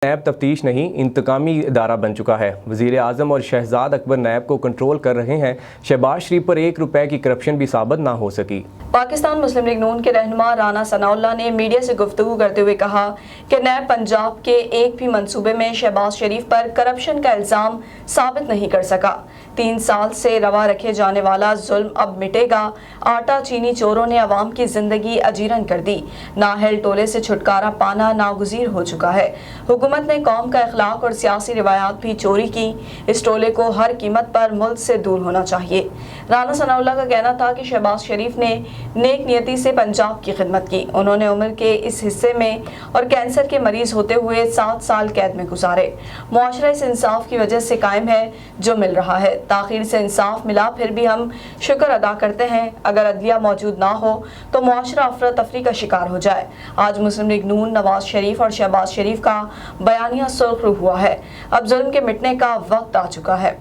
NAB تفتیش نہیں انتقامی ادارہ بن چکا ہے۔ وزیر اعظم اور شہزاد اکبر نیب کو کنٹرول کر رہے ہیں۔ شہباز شریف پر 1 روپے کی کرپشن بھی ثابت نہ ہو سکی۔ پاکستان مسلم لیگ نون کے رہنما رانا ثناء اللہ نے میڈیا سے گفتگو کرتے ہوئے کہا کہ نیب پنجاب کے ایک بھی منصوبے میں شہباز شریف پر کرپشن کا الزام ثابت نہیں کر سکا۔ 3 سال سے روا رکھے جانے والا ظلم اب مٹے گا۔ آٹا چینی چوروں نے عوام کی زندگی اجیرن کر دی۔ نااہل ٹولے سے چھٹکارا پانا ناگزیر ہو چکا ہے۔ حکومت نے قوم کا اخلاق اور سیاسی روایات بھی چوری کی۔ اس ٹولے کو ہر قیمت پر ملک سے دور ہونا چاہیے۔ رانا ثناء اللہ کا کہنا تھا کہ شہباز شریف نے نیک نیتی سے پنجاب کی خدمت کی۔ انہوں نے عمر کے اس حصے میں اور کینسر کے مریض ہوتے ہوئے 7 سال قید میں گزارے۔ معاشرہ اس انصاف کی وجہ سے قائم ہے جو مل رہا ہے۔ تاخیر سے انصاف ملا پھر بھی ہم شکر ادا کرتے ہیں۔ اگر عدلیہ موجود نہ ہو تو معاشرہ افراتفری کا شکار ہو جائے۔ آج مسلم لیگ نون نواز شریف اور شہباز شریف کا بیانیہ سرخ رو ہوا ہے۔ اب ظلم کے مٹنے کا وقت آ چکا ہے۔